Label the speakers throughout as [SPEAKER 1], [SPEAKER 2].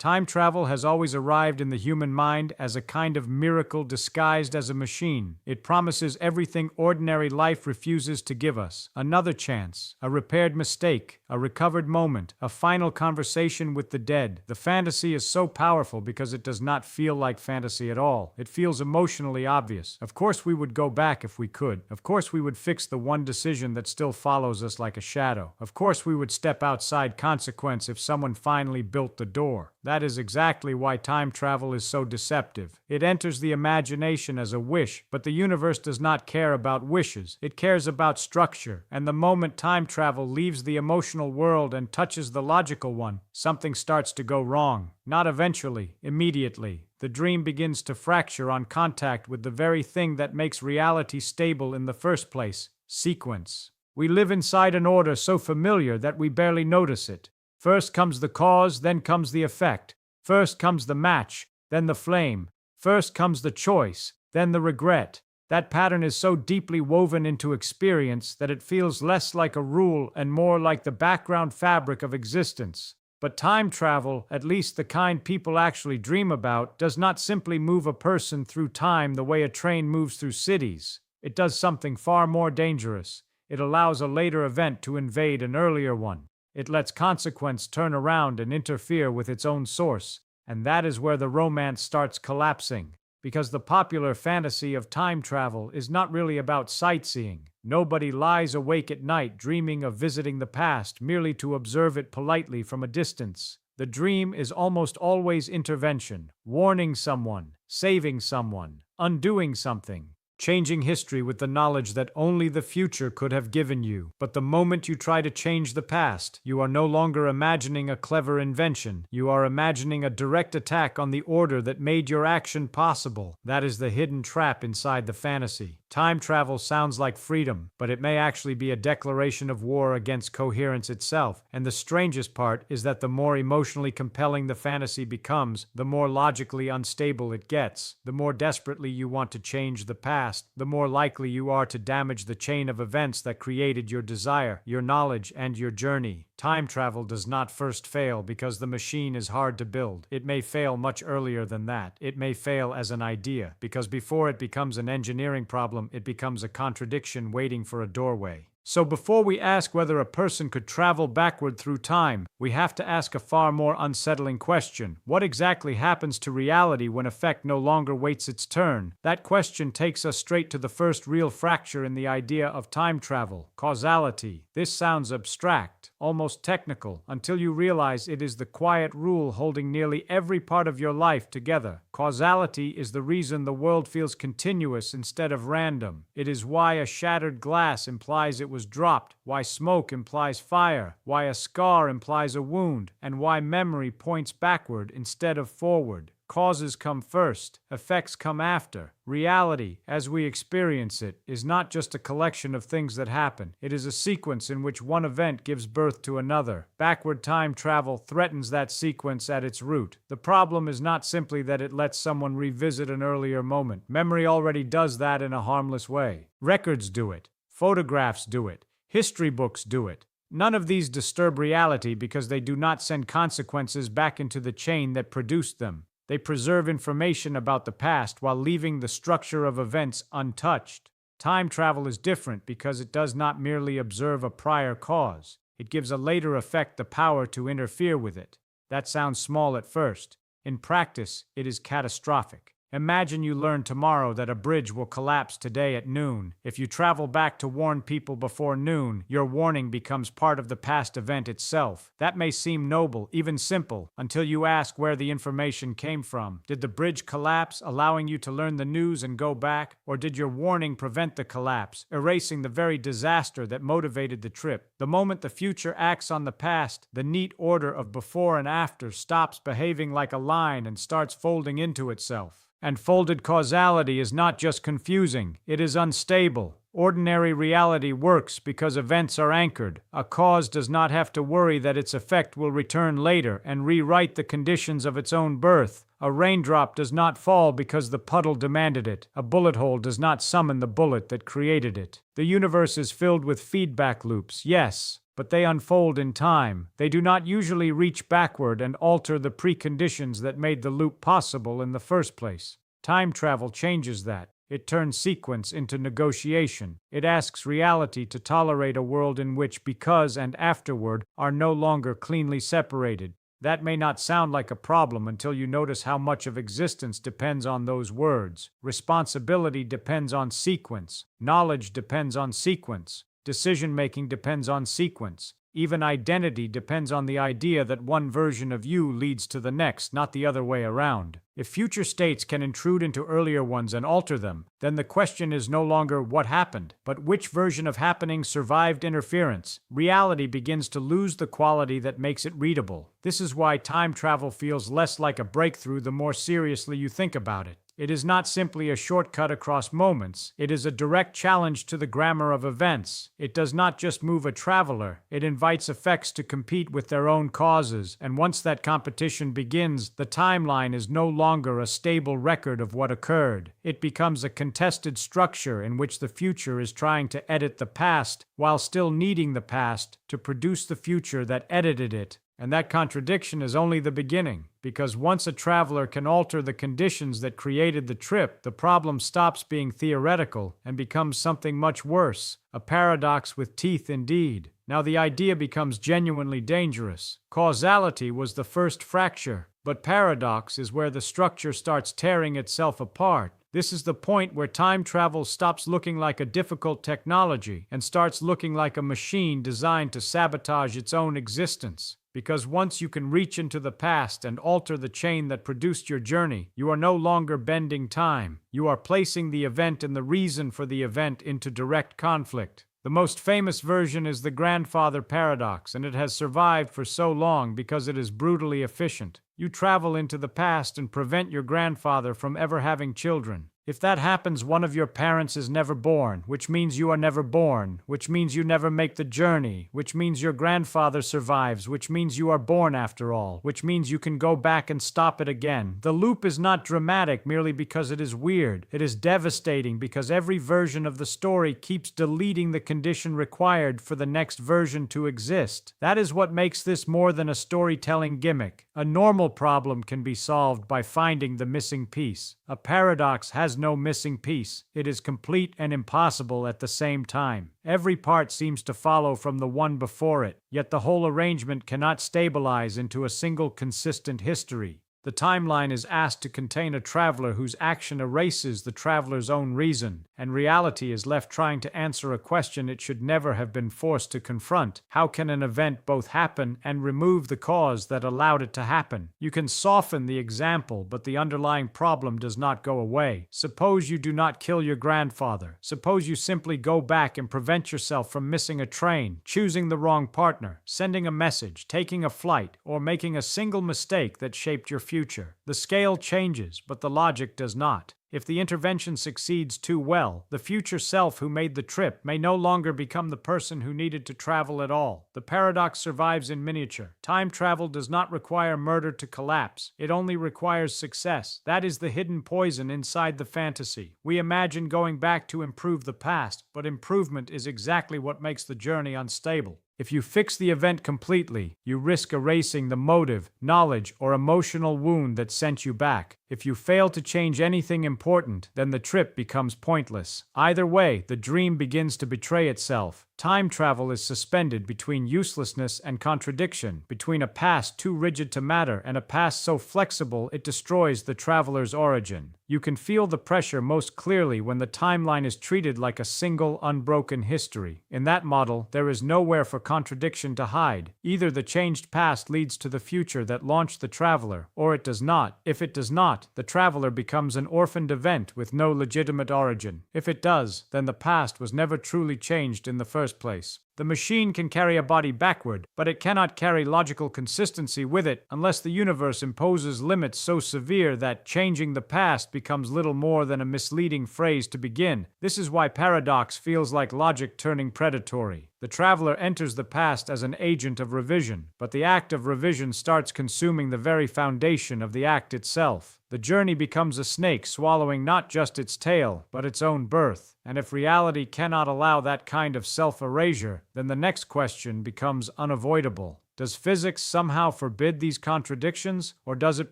[SPEAKER 1] Time travel has always arrived in the human mind as a kind of miracle disguised as a machine. It promises everything ordinary life refuses to give us: another chance, a repaired mistake, a recovered moment, a final conversation with the dead. The fantasy is so powerful because it does not feel like fantasy at all. It feels emotionally obvious. Of course we would go back if we could. Of course we would fix the one decision that still follows us like a shadow. Of course we would step outside consequence if someone finally built the door. That is exactly why time travel is so deceptive. It enters the imagination as a wish, but the universe does not care about wishes. It cares about structure, and the moment time travel leaves the emotional world and touches the logical one, something starts to go wrong. Not eventually, immediately. The dream begins to fracture on contact with the very thing that makes reality stable in the first place: sequence. We live inside an order so familiar that we barely notice it. First comes the cause, then comes the effect. First comes the match, then the flame. First comes the choice, then the regret. That pattern is so deeply woven into experience that it feels less like a rule and more like the background fabric of existence. But time travel, at least the kind people actually dream about, does not simply move a person through time the way a train moves through cities. It does something far more dangerous. It allows a later event to invade an earlier one. It lets consequence turn around and interfere with its own source, and that is where the romance starts collapsing. Because the popular fantasy of time travel is not really about sightseeing. Nobody lies awake at night dreaming of visiting the past merely to observe it politely from a distance. The dream is almost always intervention, warning someone, saving someone, undoing something, changing history with the knowledge that only the future could have given you. But the moment you try to change the past, you are no longer imagining a clever invention. You are imagining a direct attack on the order that made your action possible. That is the hidden trap inside the fantasy. Time travel sounds like freedom, but it may actually be a declaration of war against coherence itself. And the strangest part is that the more emotionally compelling the fantasy becomes, the more logically unstable it gets. The more desperately you want to change the past, the more likely you are to damage the chain of events that created your desire, your knowledge, and your journey. Time travel does not first fail because the machine is hard to build. It may fail much earlier than that. It may fail as an idea, because before it becomes an engineering problem, it becomes a contradiction waiting for a doorway. So before we ask whether a person could travel backward through time, we have to ask a far more unsettling question. What exactly happens to reality when effect no longer waits its turn? That question takes us straight to the first real fracture in the idea of time travel: causality. This sounds abstract, almost technical, until you realize it is the quiet rule holding nearly every part of your life together. Causality is the reason the world feels continuous instead of random. It is why a shattered glass implies it was dropped, why smoke implies fire, why a scar implies a wound, and why memory points backward instead of forward. Causes come first, effects come after. Reality, as we experience it, is not just a collection of things that happen. It is a sequence in which one event gives birth to another. Backward time travel threatens that sequence at its root. The problem is not simply that it lets someone revisit an earlier moment. Memory already does that in a harmless way. Records do it. Photographs do it. History books do it. None of these disturb reality because they do not send consequences back into the chain that produced them. They preserve information about the past while leaving the structure of events untouched. Time travel is different because it does not merely observe a prior cause. It gives a later effect the power to interfere with it. That sounds small at first. In practice, it is catastrophic. Imagine you learn tomorrow that a bridge will collapse today at noon. If you travel back to warn people before noon, your warning becomes part of the past event itself. That may seem noble, even simple, until you ask where the information came from. Did the bridge collapse, allowing you to learn the news and go back? Or did your warning prevent the collapse, erasing the very disaster that motivated the trip? The moment the future acts on the past, the neat order of before and after stops behaving like a line and starts folding into itself. And folded causality is not just confusing, it is unstable. Ordinary reality works because events are anchored. A cause does not have to worry that its effect will return later and rewrite the conditions of its own birth. A raindrop does not fall because the puddle demanded it. A bullet hole does not summon the bullet that created it. The universe is filled with feedback loops, yes, but they unfold in time. They do not usually reach backward and alter the preconditions that made the loop possible in the first place. Time travel changes that. It turns sequence into negotiation. It asks reality to tolerate a world in which because and afterward are no longer cleanly separated. That may not sound like a problem until you notice how much of existence depends on those words. Responsibility depends on sequence. Knowledge depends on sequence. Decision-making depends on sequence. Even identity depends on the idea that one version of you leads to the next, not the other way around. If future states can intrude into earlier ones and alter them, then the question is no longer what happened, but which version of happening survived interference. Reality begins to lose the quality that makes it readable. This is why time travel feels less like a breakthrough the more seriously you think about it. It is not simply a shortcut across moments. It is a direct challenge to the grammar of events. It does not just move a traveler. It invites effects to compete with their own causes, and once that competition begins, the timeline is no longer a stable record of what occurred. It becomes a contested structure in which the future is trying to edit the past while still needing the past to produce the future that edited it. And that contradiction is only the beginning, because once a traveler can alter the conditions that created the trip, the problem stops being theoretical and becomes something much worse, a paradox with teeth indeed. Now the idea becomes genuinely dangerous. Causality was the first fracture, but paradox is where the structure starts tearing itself apart. This is the point where time travel stops looking like a difficult technology and starts looking like a machine designed to sabotage its own existence. Because once you can reach into the past and alter the chain that produced your journey, you are no longer bending time. You are placing the event and the reason for the event into direct conflict. The most famous version is the grandfather paradox, and it has survived for so long because it is brutally efficient. You travel into the past and prevent your grandfather from ever having children. If that happens, one of your parents is never born, which means you are never born, which means you never make the journey, which means your grandfather survives, which means you are born after all, which means you can go back and stop it again. The loop is not dramatic merely because it is weird. It is devastating because every version of the story keeps deleting the condition required for the next version to exist. That is what makes this more than a storytelling gimmick. A normal problem can be solved by finding the missing piece. A paradox has no missing piece. It is complete and impossible at the same time. Every part seems to follow from the one before it, yet the whole arrangement cannot stabilize into a single consistent history. The timeline is asked to contain a traveler whose action erases the traveler's own reason, and reality is left trying to answer a question it should never have been forced to confront. How can an event both happen and remove the cause that allowed it to happen? You can soften the example, but the underlying problem does not go away. Suppose you do not kill your grandfather. Suppose you simply go back and prevent yourself from missing a train, choosing the wrong partner, sending a message, taking a flight, or making a single mistake that shaped your future. The scale changes, but the logic does not. If the intervention succeeds too well, the future self who made the trip may no longer become the person who needed to travel at all. The paradox survives in miniature. Time travel does not require murder to collapse. It only requires success. That is the hidden poison inside the fantasy. We imagine going back to improve the past, but improvement is exactly what makes the journey unstable. If you fix the event completely, you risk erasing the motive, knowledge, or emotional wound that sent you back. If you fail to change anything important, then the trip becomes pointless. Either way, the dream begins to betray itself. Time travel is suspended between uselessness and contradiction, between a past too rigid to matter and a past so flexible it destroys the traveler's origin. You can feel the pressure most clearly when the timeline is treated like a single, unbroken history. In that model, there is nowhere for contradiction to hide. Either the changed past leads to the future that launched the traveler, or it does not. If it does not, the traveler becomes an orphaned event with no legitimate origin. If it does, then the past was never truly changed in the first place. The machine can carry a body backward, but it cannot carry logical consistency with it unless the universe imposes limits so severe that changing the past becomes little more than a misleading phrase to begin. This is why paradox feels like logic turning predatory. The traveler enters the past as an agent of revision, but the act of revision starts consuming the very foundation of the act itself. The journey becomes a snake swallowing not just its tail, but its own birth. And if reality cannot allow that kind of self-erasure, then the next question becomes unavoidable. Does physics somehow forbid these contradictions, or does it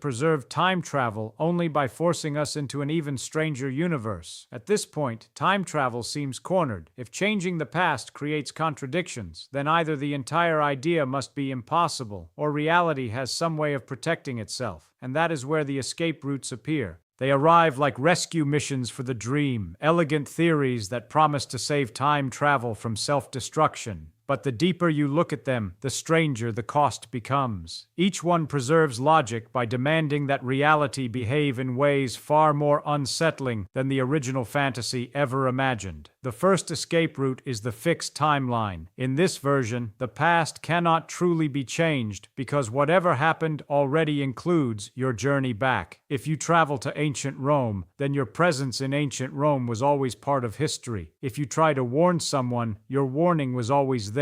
[SPEAKER 1] preserve time travel only by forcing us into an even stranger universe? At this point, time travel seems cornered. If changing the past creates contradictions, then either the entire idea must be impossible, or reality has some way of protecting itself, and that is where the escape routes appear. They arrive like rescue missions for the dream, elegant theories that promise to save time travel from self-destruction. But the deeper you look at them, the stranger the cost becomes. Each one preserves logic by demanding that reality behave in ways far more unsettling than the original fantasy ever imagined. The first escape route is the fixed timeline. In this version, the past cannot truly be changed because whatever happened already includes your journey back. If you travel to ancient Rome, then your presence in ancient Rome was always part of history. If you try to warn someone, your warning was always there.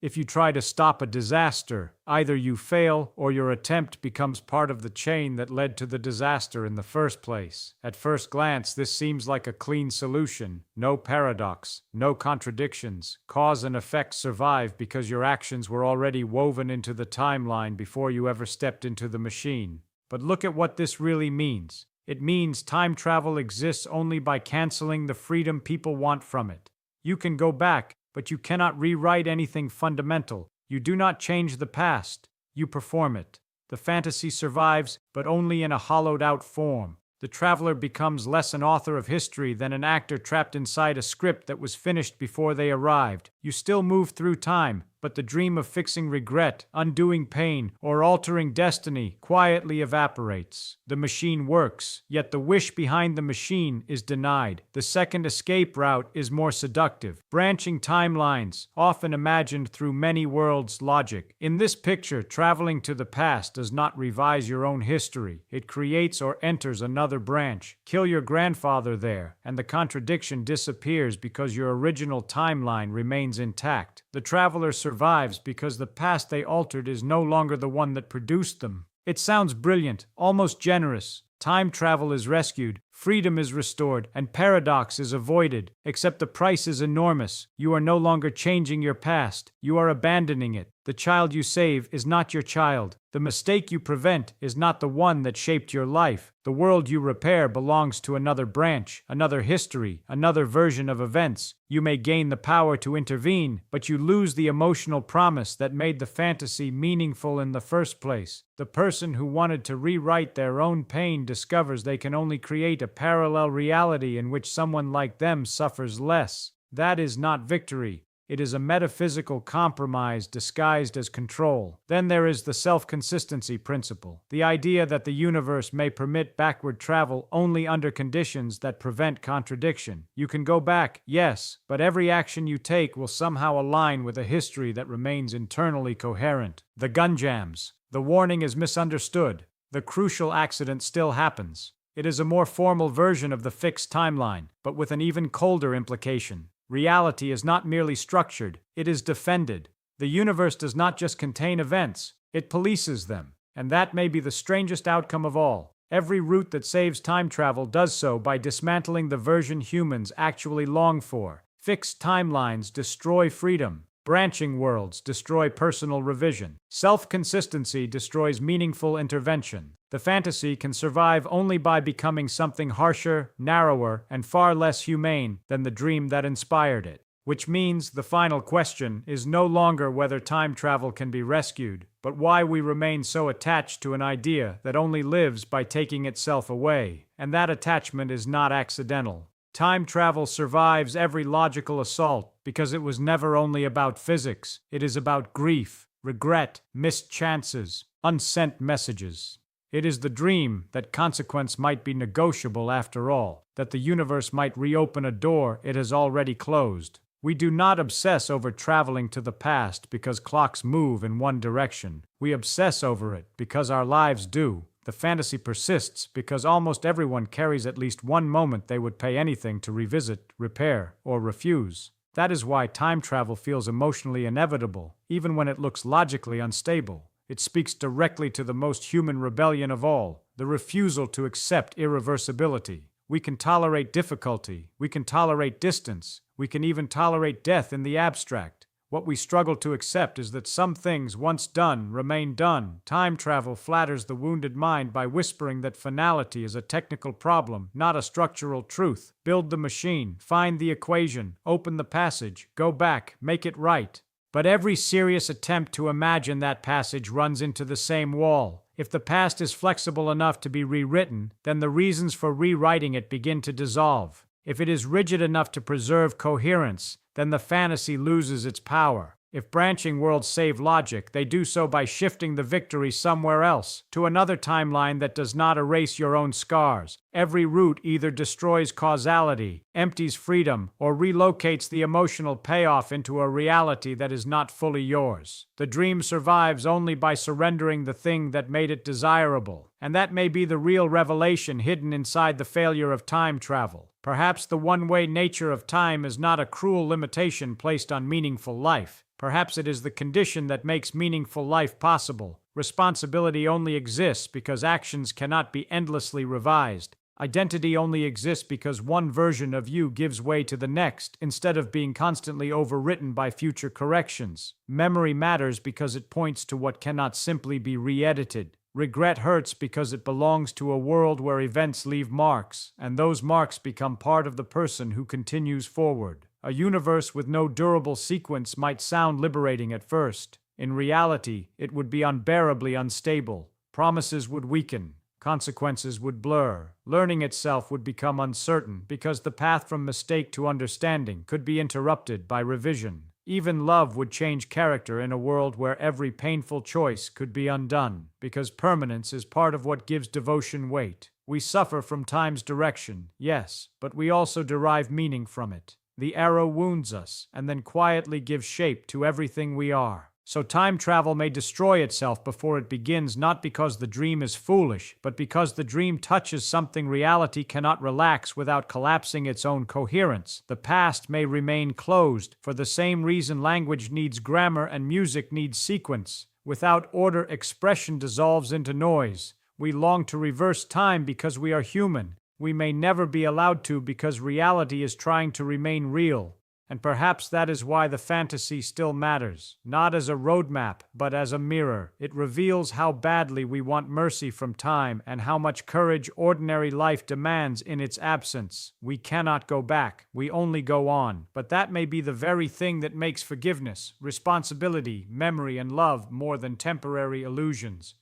[SPEAKER 1] If you try to stop a disaster, either you fail or your attempt becomes part of the chain that led to the disaster in the first place. At first glance, this seems like a clean solution. No paradox, no contradictions. Cause and effect survive because your actions were already woven into the timeline before you ever stepped into the machine. But look at what this really means. It means time travel exists only by canceling the freedom people want from it. You can go back, but you cannot rewrite anything fundamental. You do not change the past, you perform it. The fantasy survives, but only in a hollowed-out form. The traveler becomes less an author of history than an actor trapped inside a script that was finished before they arrived. You still move through time, but the dream of fixing regret, undoing pain, or altering destiny quietly evaporates. The machine works, yet the wish behind the machine is denied. The second escape route is more seductive. Branching timelines, often imagined through many worlds' logic. In this picture, traveling to the past does not revise your own history. It creates or enters another branch. Kill your grandfather there, and the contradiction disappears because your original timeline remains intact. The traveler survives because the past they altered is no longer the one that produced them. It sounds brilliant, almost generous. Time travel is rescued, freedom is restored, and paradox is avoided. Except the price is enormous. You are no longer changing your past. You are abandoning it. The child you save is not your child. The mistake you prevent is not the one that shaped your life. The world you repair belongs to another branch, another history, another version of events. You may gain the power to intervene, but you lose the emotional promise that made the fantasy meaningful in the first place. The person who wanted to rewrite their own pain discovers they can only create a parallel reality in which someone like them suffers less. That is not victory. It is a metaphysical compromise disguised as control. Then there is the self-consistency principle, the idea that the universe may permit backward travel only under conditions that prevent contradiction. You can go back, yes, but every action you take will somehow align with a history that remains internally coherent. The gun jams. The warning is misunderstood. The crucial accident still happens. It is a more formal version of the fixed timeline, but with an even colder implication. Reality is not merely structured, it is defended. The universe does not just contain events, it polices them. And that may be the strangest outcome of all. Every route that saves time travel does so by dismantling the version humans actually long for. Fixed timelines destroy freedom. Branching worlds destroy personal revision. Self-consistency destroys meaningful intervention. The fantasy can survive only by becoming something harsher, narrower, and far less humane than the dream that inspired it. Which means the final question is no longer whether time travel can be rescued, but why we remain so attached to an idea that only lives by taking itself away. And that attachment is not accidental. Time travel survives every logical assault because it was never only about physics. It is about grief, regret, missed chances, unsent messages. It is the dream that consequence might be negotiable after all, that the universe might reopen a door it has already closed. We do not obsess over traveling to the past because clocks move in one direction. We obsess over it because our lives do. The fantasy persists because almost everyone carries at least one moment they would pay anything to revisit, repair, or refuse. That is why time travel feels emotionally inevitable, even when it looks logically unstable. It speaks directly to the most human rebellion of all, the refusal to accept irreversibility. We can tolerate difficulty, we can tolerate distance, we can even tolerate death in the abstract. What we struggle to accept is that some things once done remain done. Time travel flatters the wounded mind by whispering that finality is a technical problem, not a structural truth. Build the machine, find the equation, open the passage, go back, make it right. But every serious attempt to imagine that passage runs into the same wall. If the past is flexible enough to be rewritten, then the reasons for rewriting it begin to dissolve. If it is rigid enough to preserve coherence, then the fantasy loses its power. If branching worlds save logic, they do so by shifting the victory somewhere else, to another timeline that does not erase your own scars. Every route either destroys causality, empties freedom, or relocates the emotional payoff into a reality that is not fully yours. The dream survives only by surrendering the thing that made it desirable, and that may be the real revelation hidden inside the failure of time travel. Perhaps the one-way nature of time is not a cruel limitation placed on meaningful life. Perhaps it is the condition that makes meaningful life possible. Responsibility only exists because actions cannot be endlessly revised. Identity only exists because one version of you gives way to the next, instead of being constantly overwritten by future corrections. Memory matters because it points to what cannot simply be re-edited. Regret hurts because it belongs to a world where events leave marks, and those marks become part of the person who continues forward. A universe with no durable sequence might sound liberating at first. In reality, it would be unbearably unstable. Promises would weaken. Consequences would blur. Learning itself would become uncertain because the path from mistake to understanding could be interrupted by revision. Even love would change character in a world where every painful choice could be undone, because permanence is part of what gives devotion weight. We suffer from time's direction, yes, but we also derive meaning from it. The arrow wounds us, and then quietly gives shape to everything we are. So time travel may destroy itself before it begins, not because the dream is foolish, but because the dream touches something reality cannot relax without collapsing its own coherence. The past may remain closed, for the same reason language needs grammar and music needs sequence. Without order, expression dissolves into noise. We long to reverse time because we are human. We may never be allowed to because reality is trying to remain real. And perhaps that is why the fantasy still matters, not as a roadmap, but as a mirror. It reveals how badly we want mercy from time and how much courage ordinary life demands in its absence. We cannot go back, we only go on. But that may be the very thing that makes forgiveness, responsibility, memory, and love more than temporary illusions.